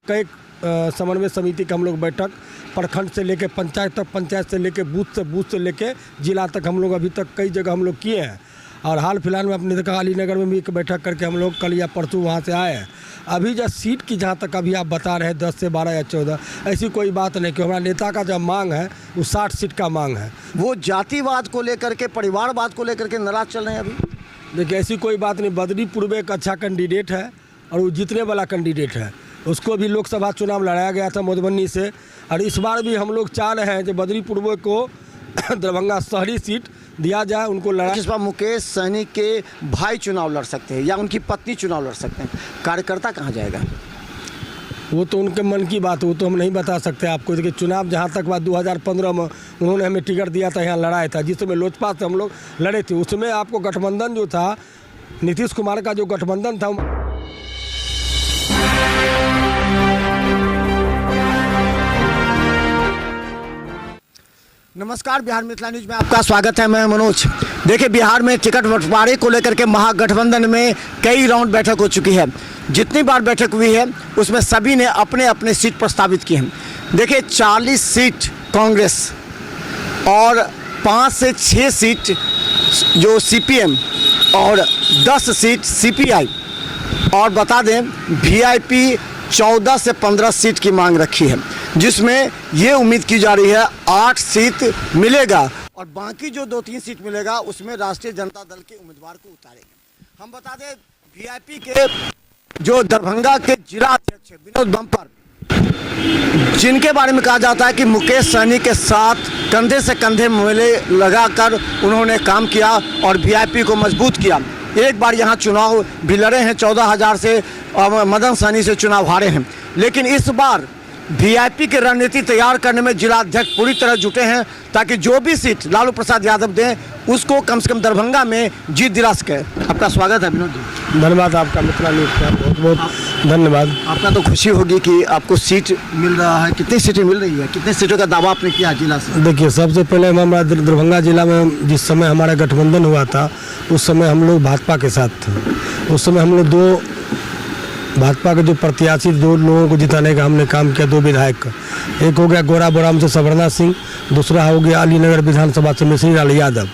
कई समन्वय समिति का हम लोग बैठक प्रखंड से लेके पंचायत तक, पंचायत से लेके बूथ से लेके जिला तक हम लोग अभी तक कई जगह हम लोग किए हैं। और हाल फिलहाल में अपने देखा अलीनगर में भी एक बैठक करके हम लोग कल या परसों वहाँ से आए हैं। अभी जो सीट की जहाँ तक अभी आप बता रहे हैं 10 से 12 या 14, ऐसी कोई बात नहीं कि हमारा नेता का जो मांग है वो 60 सीट का मांग है। वो जातिवाद को लेकर के, परिवारवाद को लेकर के नाराज चल रहे हैं अभी। देखिए ऐसी कोई बात नहीं, बद्री पूर्व एक अच्छा कैंडिडेट है और वो जीतने वाला कैंडिडेट है। उसको भी लोकसभा चुनाव लड़ाया गया था मधुबनी से, और इस बार भी हम लोग चाह रहे हैं कि बद्री पूर्व को दरभंगा शहरी सीट दिया जाए, उनको लड़ा। इस बार मुकेश सहनी के भाई चुनाव लड़ सकते हैं या उनकी पत्नी चुनाव लड़ सकते हैं, कार्यकर्ता कहाँ जाएगा? वो तो उनके मन की बात है, वो तो हम नहीं बता सकते आपको। देखिए चुनाव जहाँ तक बात 2015 में उन्होंने हमें टिकट दिया था, यहाँ लड़ाया था, जिस समय लोजपा से हम लोग लड़े थे। उसमें आपको गठबंधन जो था, नीतीश कुमार का जो गठबंधन था। नमस्कार, बिहार मिथिला न्यूज में आपका स्वागत है। मैं मनोज। देखिए बिहार में टिकट बंटवारे को लेकर के महागठबंधन में कई राउंड बैठक हो चुकी है। जितनी बार बैठक हुई है उसमें सभी ने अपने अपने सीट प्रस्तावित किए हैं। देखिए 40 सीट कांग्रेस और 5 से 6 सीट जो सीपीएम और 10 सीट सीपीआई, और बता दें वीआईपी 14 से 15 सीट की मांग रखी है, जिसमें ये उम्मीद की जा रही है 8 सीट मिलेगा और बाकी जो 2-3 सीट मिलेगा उसमें राष्ट्रीय जनता दल के उम्मीदवार को उतारेंगे। हम बता दें वीआईपी के जो दरभंगा के जिला अध्यक्ष विनोद बम्पर, जिनके बारे में कहा जाता है कि मुकेश सहनी के साथ कंधे से कंधे मिले लगाकर उन्होंने काम किया और वीआईपी को मजबूत किया। एक बार यहाँ चुनाव भी लड़े हैं, 14,000 से मदन सहनी से चुनाव हारे हैं। लेकिन इस बार वीआईपी की रणनीति तैयार करने में जिला अध्यक्ष पूरी तरह जुटे हैं ताकि जो भी सीट लालू प्रसाद यादव दें उसको कम से कम दरभंगा में जीत दिला सके। आपका स्वागत है विनोद जी। धन्यवाद आपका, मिथिला न्यूज का बहुत बहुत धन्यवाद। आपका तो खुशी होगी कि आपको सीट मिल रहा है। कितनी सीटें मिल रही है, कितने सीटों का दावा आपने किया जिला से? देखिए सबसे पहले हमारा दरभंगा जिला में जिस समय हमारा गठबंधन हुआ था उस समय हम लोग भाजपा के साथ थे। उस समय हम लोग दो भाजपा के जो प्रत्याशी, 2 लोगों को जिताने का हमने काम किया, 2 विधायक का। एक हो गया गोरा बोराम से सवरना सिंह, दूसरा हो गया अलीनगर विधानसभा से मिश्री लाल यादव।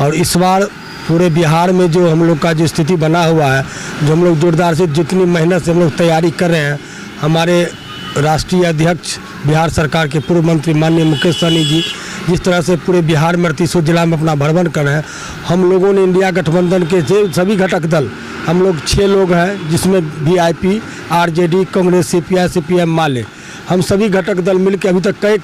और इस बार पूरे बिहार में जो हम लोग का जो स्थिति बना हुआ है, जो हम लोग जोरदार से जितनी मेहनत से हम लोग तैयारी कर रहे हैं, हमारे राष्ट्रीय अध्यक्ष बिहार सरकार के पूर्व मंत्री माननीय मुकेश सहनी जी जिस तरह से पूरे बिहार में 38 जिला में अपना भ्रमण कर रहे हैं, हम लोगों ने इंडिया गठबंधन के सभी घटक दल, हम लोग 6 लोग हैं, जिसमें VIP, RJD, Congress, CPI, CPM, Maale, हम सभी घटक दल मिलकर अभी तक कई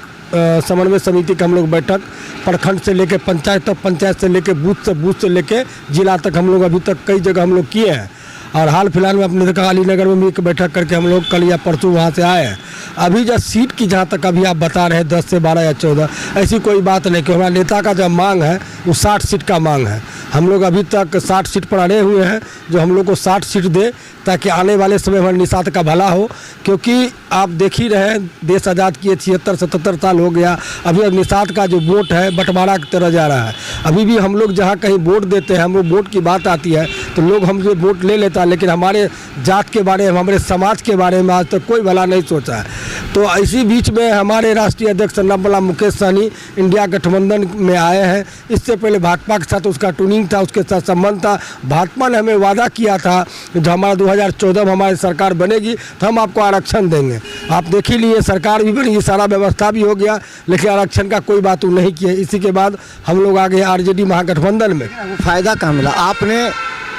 समन्वय समिति का हम लोग बैठक प्रखंड से लेके पंचायत तक, पंचायत से लेके बूथ से लेके जिला तक हम लोग अभी तक कई जगह हम लोग किए हैं। और हाल फिलहाल में अपने देखा अलीनगर में भी एक बैठक करके हम लोग कल या परसों वहाँ से आए हैं। अभी जो सीट की जहाँ तक अभी आप बता रहे हैं 10 से 12 या 14, ऐसी कोई बात नहीं कि हमारा नेता का जो मांग है वो 60 सीट का मांग है। हम लोग अभी तक 60 सीट पर अड़े हुए हैं, जो हम लोग को 60 सीट दे ताकि आने वाले समय हमारे निषाद का भला हो। क्योंकि आप देख ही रहे हैं देश आज़ाद किए 76-77 साल हो गया, अभी अब निषाद का जो वोट है बंटवारा की तरह जा रहा है। अभी भी हम लोग जहाँ कहीं वोट देते हैं, हम लोग वोट की बात आती है तो लोग हमसे वोट ले लेता है, लेकिन हमारे जात के बारे में, हमारे समाज के बारे में आज तक कोई भला नहीं सोचा है। तो इसी बीच में हमारे राष्ट्रीय अध्यक्ष नंबला मुकेश सहनी इंडिया गठबंधन में आए हैं। इससे पहले भाजपा के साथ उसका ट्यूनिंग था, उसके साथ संबंध था। भाजपा ने हमें वादा किया था जो हमारा 2014 में हमारी सरकार बनेगी तो हम आपको आरक्षण देंगे। आप देख ही लिए सरकार भी बनी, सारा व्यवस्था भी हो गया, लेकिन आरक्षण का कोई बात वो नहीं किया। इसी के बाद हम लोग आ गए आरजेडी महागठबंधन में। फ़ायदा कहाँ मिला आपने?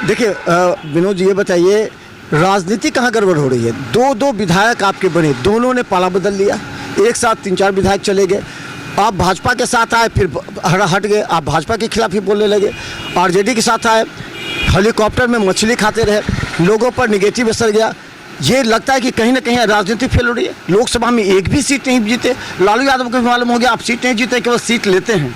देखिए विनोद जी ये बताइए, राजनीति कहाँ गड़बड़ हो रही है? 2 विधायक आपके बने, दोनों ने पाला बदल लिया, एक साथ 3-4 विधायक चले गए। आप भाजपा के साथ आए, फिर हट गए, आप भाजपा के खिलाफ ही बोलने लगे। आरजेडी के साथ आए, हेलीकॉप्टर में मछली खाते रहे, लोगों पर निगेटिव असर गया। ये लगता है कि कहीं ना कहीं राजनीति फेल हो रही है। लोकसभा में एक भी सीट नहीं जीते, लालू यादव को भी मालूम हो गया आप सीट नहीं जीते, केवल सीट लेते हैं।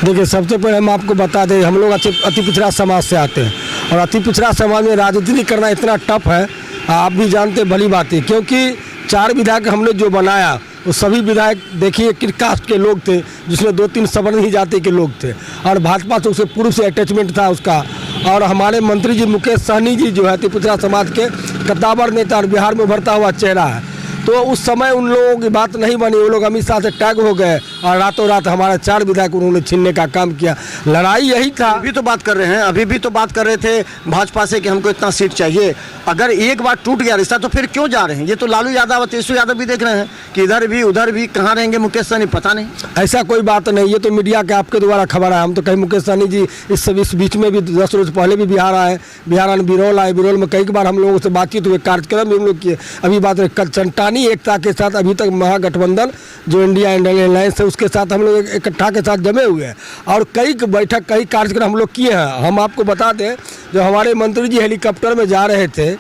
देखिए सबसे पहले हम आपको बता दें, हम लोग अति पिछड़ा समाज से आते हैं और अति पिछड़ा समाज में राजनीति करना इतना टफ है, आप भी जानते भली बात है। क्योंकि 4 विधायक हमने जो बनाया वो सभी विधायक देखिए किस कास्ट के लोग थे, जिसमें 2-3 सवर्ण जाति के लोग थे और भाजपा से उसे पूर्व से अटैचमेंट था उसका। और हमारे मंत्री जी मुकेश सहनी जी जो है पिछड़ा समाज के कद्दावर नेता और बिहार में उभरता हुआ चेहरा है। तो उस समय उन लोगों की बात नहीं बनी, वो लोग अमित शाह से टैग हो गए और रातों रात हमारा 4 विधायक उन्होंने छीनने का काम किया। लड़ाई यही था। अभी तो बात कर रहे हैं, अभी भी तो बात कर रहे थे भाजपा से कि हमको इतना सीट चाहिए। अगर एक बार टूट गया रिश्ता तो फिर क्यों जा रहे हैं? ये तो लालू यादव और तेजस्वी यादव भी देख रहे हैं कि इधर भी उधर भी, कहाँ रहेंगे मुकेश सहनी पता नहीं। ऐसा कोई बात नहीं, ये तो मीडिया के आपके द्वारा खबर है। हम तो कहीं मुकेश सहनी जी इस बीच में भी 10 रोज पहले भी बिहार आए, बिहार आने बिरौल आए, बिरौल में कई बार हम लोगों से बातचीत हुई, कार्यक्रम भी हम लोग किए। अभी बात रहे चंटानी एकता के साथ, अभी तक महागठबंधन जो इंडिया इंडियन अलायंस है उसके साथ हम लोग इकट्ठा के साथ जमे हुए हैं और कई बैठक कई कार्यक्रम हम लोग किए हैं। हम आपको बता दें, जो हमारे मंत्री जी हेलीकॉप्टर में जा रहे थे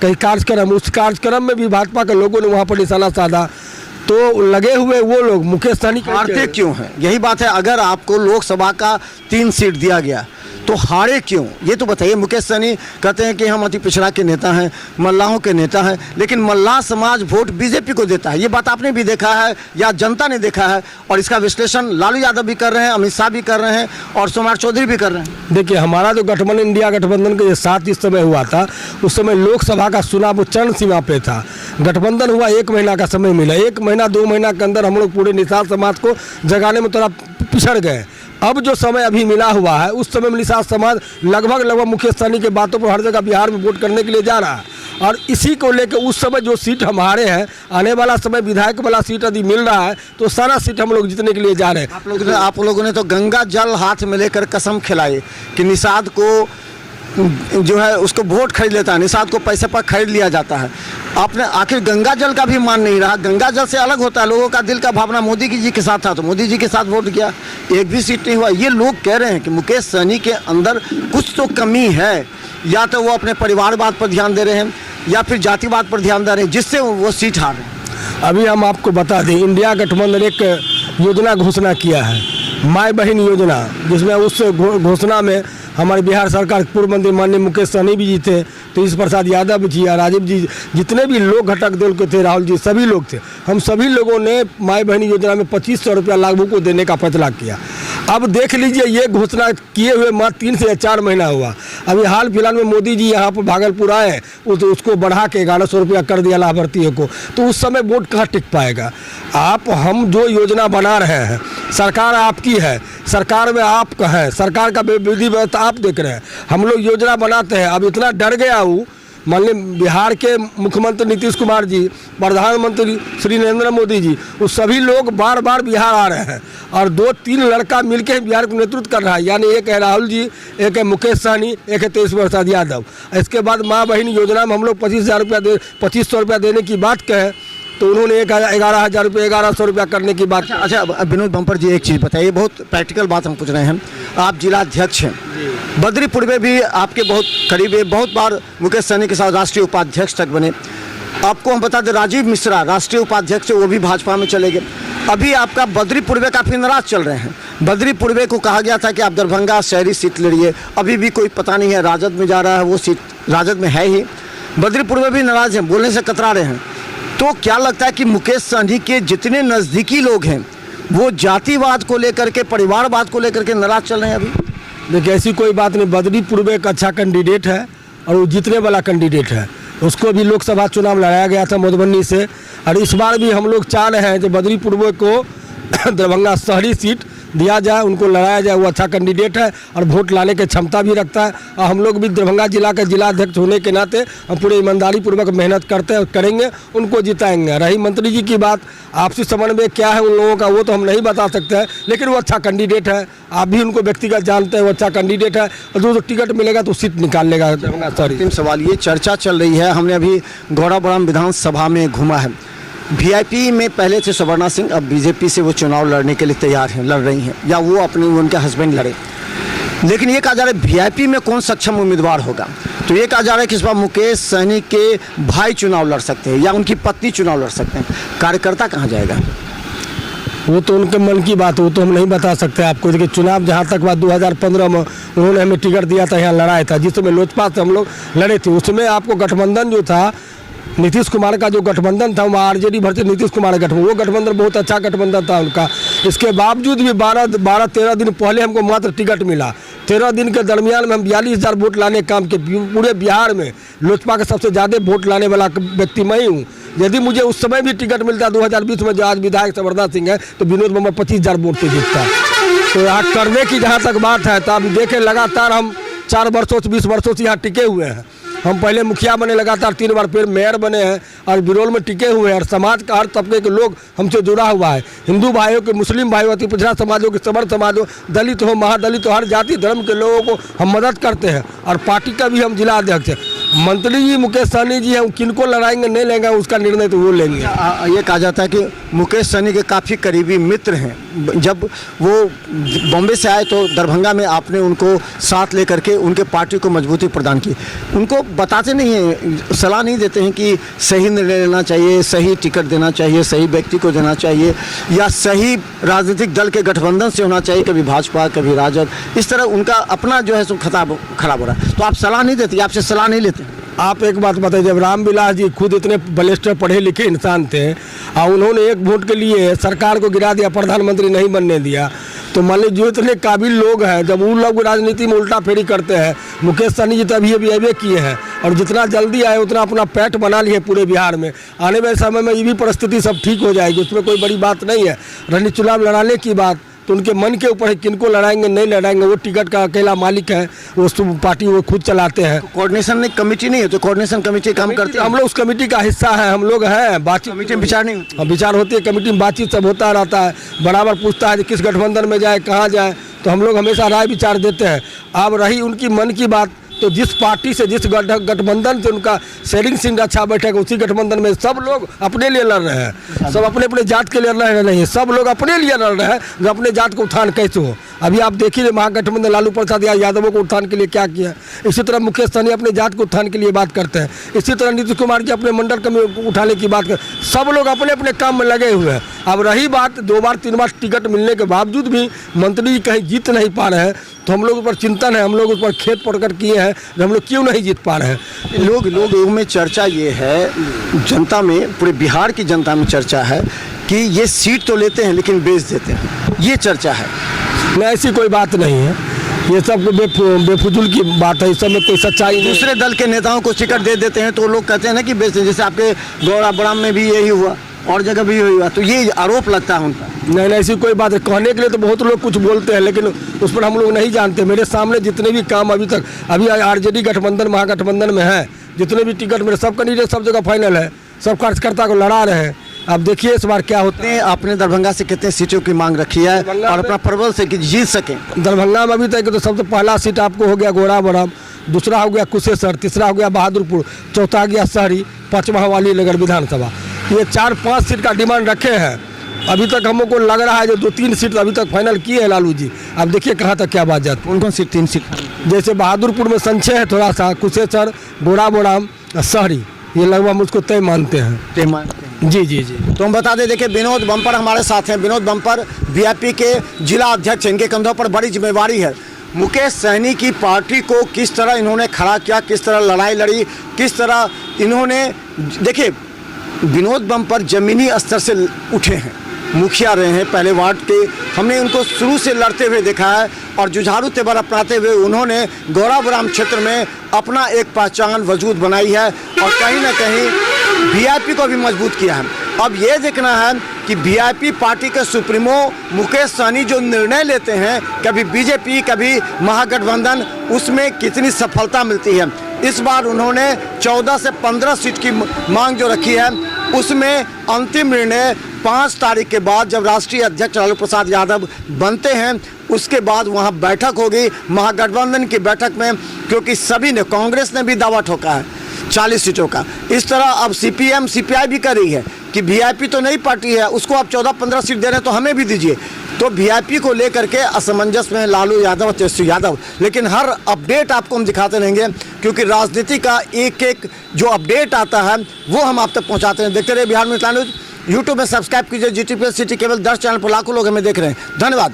कई कार्यक्रम, उस कार्यक्रम में भी भाजपा के लोगों ने वहाँ पर निशाना साधा। तो लगे हुए वो लोग मुकेश सहनी हारते क्यों हैं, यही बात है। अगर आपको लोकसभा का 3 सीट दिया गया तो हारे क्यों, ये तो बताइए। मुकेश सहनी कहते हैं कि हम अति पिछड़ा के नेता हैं, मल्लाहों के नेता हैं, लेकिन मल्लाह समाज वोट बीजेपी को देता है। ये बात आपने भी देखा है या जनता ने देखा है, और इसका विश्लेषण लालू यादव भी कर रहे हैं, अमित शाह भी कर रहे हैं और सोमनाथ चौधरी भी कर रहे हैं। देखिए, हमारा जो गठबंधन इंडिया गठबंधन के साथ इस समय हुआ था, उस समय लोकसभा का चुनाव चरण सीमा पे था। गठबंधन हुआ 1 महीना का समय मिला, 1 महीना 2 महीना के अंदर हम लोग पूरे निषाद समाज को जगाने में थोड़ा पिछड़ गए। अब जो समय अभी मिला हुआ है उस समय में निषाद समाज लगभग मुकेश सहनी के बातों पर हर जगह बिहार में वोट करने के लिए जा रहा है। और इसी को लेकर उस समय जो सीट हमारे हैं, आने वाला समय विधायक वाला सीट यदि मिल रहा है तो सारा सीट हम लोग जीतने के लिए जा रहे हैं। आप लोगों ने तो गंगा जल हाथ में लेकर कसम खिलाई कि निषाद को जो है उसको वोट खरीद लेता है, निषाद को पैसे पर खरीद लिया जाता है। आपने आखिर गंगा जल का भी मान नहीं रहा। गंगा जल से अलग होता है, लोगों का दिल का भावना मोदी जी के साथ था तो मोदी जी के साथ वोट किया, एक भी सीट नहीं हुआ। ये लोग कह रहे हैं कि मुकेश सहनी के अंदर कुछ तो कमी है, या तो वो अपने परिवारवाद पर ध्यान दे रहे हैं या फिर जातिवाद पर ध्यान दे रहे हैं, जिससे वो सीट हार रहे हैं। अभी हम आपको बता दें, इंडिया गठबंधन एक योजना घोषणा किया है, माई बहन योजना, जिसमें उस घोषणा में हमारे बिहार सरकार के पूर्व मंत्री माननीय मुकेश सहनी भी जी थे, तेज प्रसाद यादव जी, राजीव जी, जितने भी लोग घटक दल के थे, राहुल जी, सभी लोग थे। हम सभी लोगों ने माई बहन योजना में 2500 रुपया लाभुकों को देने का फैसला किया। अब देख लीजिए, ये घोषणा किए हुए मात्र 3 से 4 महीना हुआ। अभी हाल फिलहाल में मोदी जी यहाँ पर भागलपुर आए, उसको बढ़ा के 1100 रुपया कर दिया लाभार्थियों को, तो उस समय वोट कहाँ टिक पाएगा। हम जो योजना बना रहे हैं, सरकार आपकी है, सरकार में आपका है, सरकार का विधि व्यवस्था आप देख रहे हैं, हम लोग योजना बनाते हैं। अब इतना डर गया हूँ, मान ली बिहार के मुख्यमंत्री नीतीश कुमार जी, प्रधानमंत्री श्री नरेंद्र मोदी जी, वो सभी लोग बार बार बिहार आ रहे हैं और 2-3 लड़का मिलकर बिहार को नेतृत्व कर रहा है। यानी एक है राहुल जी, एक है मुकेश सहनी, एक है तेज प्रसाद यादव। इसके बाद माँ बहन योजना में हम लोग 2500 रुपया देने की बात कहें तो उन्होंने 11,000 रुपये 1100 रुपया करने की बात। अच्छा विनोद बम्पर जी, एक चीज़ बताइए, बहुत प्रैक्टिकल बात हम पूछ रहे हैं। आप जिला अध्यक्ष हैं, बद्रीपुर में भी आपके बहुत करीब है, बहुत बार मुकेश सहनी के साथ राष्ट्रीय उपाध्यक्ष तक बने। आपको हम बता दें, राजीव मिश्रा राष्ट्रीय उपाध्यक्ष, वो भी भाजपा में चले गए। अभी आपका बद्रीपुर में काफ़ी नाराज चल रहे हैं। बद्रीपुर को कहा गया था कि आप दरभंगा शहरी सीट लड़िए, अभी भी कोई पता नहीं है, राजद में जा रहा है, वो सीट राजद में है ही। बद्रीपुर में भी नाराज हैं, बोलने से कतरा रहे हैं। तो क्या लगता है कि मुकेश सहनी के जितने नज़दीकी लोग हैं वो जातिवाद को लेकर के, परिवारवाद को लेकर के नाराज चल रहे हैं अभी? देखिए, ऐसी कोई बात नहीं। बद्रीपुर एक अच्छा कैंडिडेट है और वो जीतने वाला कैंडिडेट है। उसको भी लोकसभा चुनाव लड़ाया गया था मधुबनी से, और इस बार भी हम लोग चाह रहे हैं कि बद्रीपुर को दरभंगा शहरी सीट दिया जाए, उनको लड़ाया जाए। वो अच्छा कैंडिडेट है और वोट लाने की क्षमता भी रखता है। और हम लोग भी दरभंगा जिला के जिलाध्यक्ष होने के नाते हम पूरे ईमानदारी पूर्वक मेहनत करते हैं और करेंगे, उनको जिताएंगे। रही मंत्री जी की बात, आपसी समन्वय क्या है उन लोगों का वो तो हम नहीं बता सकते हैं, लेकिन वो अच्छा कैंडिडेट है। आप भी उनको व्यक्तिगत जानते हैं, वो अच्छा कैंडिडेट है और जो टिकट मिलेगा तो सीट निकाल लेगा दरभंगा शहरी। अंतिम सवाल, ये चर्चा चल रही है, हमने अभी गौड़ाबौड़म विधानसभा में घूमा है, वीआईपी में पहले थे सुवर्णा सिंह, अब बीजेपी से वो चुनाव लड़ने के लिए तैयार हैं, लड़ रही हैं, या वो अपने उनके हस्बैंड लड़े। लेकिन ये कहा जा रहा है वीआईपी में कौन सक्षम उम्मीदवार होगा, तो ये कहा जा रहा है कि इस बार मुकेश सहनी के भाई चुनाव लड़ सकते हैं या उनकी पत्नी चुनाव लड़ सकते हैं। कार्यकर्ता कहाँ जाएगा? वो तो उनके मन की बात, वो तो हम नहीं बता सकते आपको। देखिए, चुनाव जहाँ तक बात 2015 में उन्होंने हमें टिकट दिया था, यहाँ लड़ाया था, जिस समय लोजपा से हम लोग लड़े थे। उसमें आपको गठबंधन जो था, नीतीश कुमार का जो गठबंधन था, वहाँ आरजेडी भरते नीतीश कुमार का गठबंधन, वो गठबंधन बहुत अच्छा गठबंधन था उनका। इसके बावजूद भी 12-13 दिन पहले हमको मात्र टिकट मिला। 13 दिन के दरमियान में हम 42,000 वोट लाने का काम किए। पूरे बिहार में लोजपा का सबसे ज़्यादा वोट लाने वाला व्यक्ति मैं ही हूँ। यदि मुझे उस समय भी टिकट मिलता 2020 में, जो आज विधायक संवरदान सिंह है, तो विनोद बंपर 25,000 वोट से जीतता। तो यहाँ करने की जहाँ तक बात है, तो आप देखें लगातार हम 4 वर्षों से 20 वर्षों से यहाँ टिके हुए हैं। हम पहले मुखिया बने लगातार 3 बार, फिर मेयर बने हैं और बिरोल में टिके हुए हैं। और समाज का हर तबके के लोग हमसे जुड़ा हुआ है। हिंदू भाइयों के, मुस्लिम भाइयों, अति पिछड़ा समाजों के, सवर्ण समाज हो, दलित हो, महादलित हो, हर जाति धर्म के लोगों को हम मदद करते हैं। और पार्टी का भी हम जिला अध्यक्ष हैं। मंत्री जी मुकेश सहनी जी हैं, किनको लड़ाएंगे नहीं लेंगे उसका निर्णय तो वो लेंगे। ये कहा जाता है कि मुकेश सहनी के काफ़ी करीबी मित्र हैं। जब वो बॉम्बे से आए तो दरभंगा में आपने उनको साथ लेकर के उनके पार्टी को मजबूती प्रदान की। उनको बताते नहीं हैं, सलाह नहीं देते हैं कि सही निर्णय लेना चाहिए, सही टिकट देना चाहिए, सही व्यक्ति को देना चाहिए, या सही राजनीतिक दल के गठबंधन से होना चाहिए, कभी भाजपा कभी राजद। इस तरह उनका अपना जो है सो खराब हो रहा है। तो आप सलाह नहीं देते, आपसे सलाह नहीं लेते। आप एक बात बताइए, जब रामविलास जी खुद इतने बलिष्ठ पढ़े लिखे इंसान थे और उन्होंने एक वोट के लिए सरकार को गिरा दिया, प्रधानमंत्री नहीं बनने दिया, तो मान लीजिए जो इतने काबिल लोग हैं, जब उन लोग राजनीति में उल्टा फेरी करते हैं, मुकेश सहनी जी तो अभी किए हैं और जितना जल्दी आए उतना अपना पैठ बना लिए पूरे बिहार में। आने वाले समय में ये भी परिस्थिति सब ठीक हो जाएगी, उसमें कोई बड़ी बात नहीं है। रही चुनाव लड़ाने की बात, तो उनके मन के ऊपर है किनको लड़ाएंगे नहीं लड़ाएंगे। वो टिकट का अकेला मालिक है, वो पार्टी वो खुद चलाते हैं। कोऑर्डिनेशन कमेटी नहीं है, तो कोऑर्डिनेशन कमेटी काम करती है। हम लोग उस कमेटी का हिस्सा है, हम लोग हैं। बातचीत कमेटी में विचार नहीं होती, विचार होती है कमेटी में, बातचीत सब होता रहता है। बराबर पूछता है कि किस गठबंधन में जाए, कहाँ जाए, तो हम लोग हमेशा राय विचार देते हैं। अब रही उनकी मन की बात, तो जिस पार्टी से, जिस गठबंधन से उनका शेरिंग सिंह अच्छा बैठेगा, उसी गठबंधन में सब लोग अपने लिए लड़ रहे हैं। सब अपने अपने जात के लिए लड़ रहे नहीं, सब लोग अपने लिए लड़ रहे हैं जो अपने जात को उत्थान कैसे हो। अभी आप देखिए महागठबंधन लालू प्रसाद यादवों को उत्थान के लिए क्या किया। इसी तरह मुकेश सहनी अपने जात को उत्थान के लिए बात करते हैं। इसी तरह नीतीश कुमार जी अपने मंडल को उठाने की बात कर, सब लोग अपने अपने काम में लगे हुए हैं। अब रही बात 2 बार 3 बार टिकट मिलने के बावजूद भी मंत्री जी कहीं जीत नहीं पा रहे हैं, तो हम लोग ऊपर चिंतन है, हम लोग उस पर खेत प्रकट किए हैं कि हम लोग क्यों नहीं जीत पा रहे हैं। लोगों में चर्चा ये है, जनता में, पूरे बिहार की जनता में चर्चा है कि ये सीट तो लेते हैं लेकिन बेच देते हैं, ये चर्चा है। नहीं, ऐसी कोई बात नहीं है, ये सब बेफुजुल की बात है, इस सब में कोई सच्चाई नहीं। दूसरे दल के नेताओं को टिकट दे देते हैं तो लोग कहते हैं ना कि बेच देते, जैसे आपके गौड़ा बड़ाम में भी यही हुआ और जगह भी यही हुआ, तो ये आरोप लगता है उनका। नहीं, ऐसी कोई बात है। कहने के लिए तो बहुत लोग कुछ बोलते हैं, लेकिन उस पर हम लोग नहीं जानते। मेरे सामने जितने भी काम अभी आरजेडी गठबंधन महागठबंधन में है, जितने भी टिकट मेरे सब कैंडिडेट सब जगह फाइनल है, सब कार्यकर्ता को लड़ा रहे हैं। अब देखिए इस बार क्या होता है। आपने दरभंगा से कितने सीटों की मांग रखी है और अपना प्रबल से कि जीत सकें? दरभंगा में अभी तक तो सबसे पहला सीट आपको हो गया गोराबराम, दूसरा हो गया कुशेश्वर, तीसरा हो गया बहादुरपुर, चौथा गया शहरी, 5वां वाली नगर विधानसभा। ये 4-5 सीट का डिमांड रखे हैं। अभी तक हमको लग रहा है जो 2-3 सीट अभी तक फाइनल किए हैं लालू जी। अब देखिए कहाँ तक क्या बात जाती है। कौन कौन सी 3 सीट? जैसे बहादुरपुर में संशय है थोड़ा सा, कुशेश्वर, गोराबराम, शहरी, ये लगभग हम उसको तय मानते हैं। जी। तो हम बता दें, देखिए विनोद बम्पर हमारे साथ हैं। विनोद बम्पर वीआईपी के जिला अध्यक्ष, इनके कंधों पर बड़ी जिम्मेवारी है। मुकेश सहनी की पार्टी को किस तरह इन्होंने खड़ा किया, किस तरह लड़ाई लड़ी, किस तरह इन्होंने, देखिए विनोद बम्पर जमीनी स्तर से उठे हैं, मुखिया रहे हैं पहले वार्ड के। हमने उनको शुरू से लड़ते हुए देखा है और जुझारू तेवर अपनाते हुए उन्होंने गौराबराम क्षेत्र में अपना एक पहचान वजूद बनाई है और कहीं ना कहीं वीआईपी को भी मजबूत किया है। अब ये देखना है कि वीआईपी पार्टी के सुप्रीमो मुकेश सहनी जो निर्णय लेते हैं, कभी बीजेपी कभी महागठबंधन, उसमें कितनी सफलता मिलती है। इस बार उन्होंने 14 से 15 सीट की मांग जो रखी है, उसमें अंतिम निर्णय 5 तारीख के बाद जब राष्ट्रीय अध्यक्ष लालू प्रसाद यादव बनते हैं, उसके बाद वहां बैठक होगी महागठबंधन की बैठक में, क्योंकि सभी ने, कांग्रेस ने भी दावा ठोका है 40 सीटों का। इस तरह अब सीपीएम सीपीआई भी कर रही है कि वीआईपी तो नई पार्टी है, उसको आप 14-15 सीट दे रहे हैं तो हमें भी दीजिए। तो वीआईपी को लेकर के असमंजस में लालू यादव, तेजस्वी यादव। लेकिन हर अपडेट आपको हम दिखाते रहेंगे, क्योंकि राजनीति का एक एक जो अपडेट आता है वो हम आप तक पहुंचाते हैं। देखते रहिए बिहार में न्यूज़। यूट्यूब में सब्सक्राइब कीजिए, GTPL सिटी केवल 10 चैनल पर लाखों लोग हमें देख रहे हैं। धन्यवाद।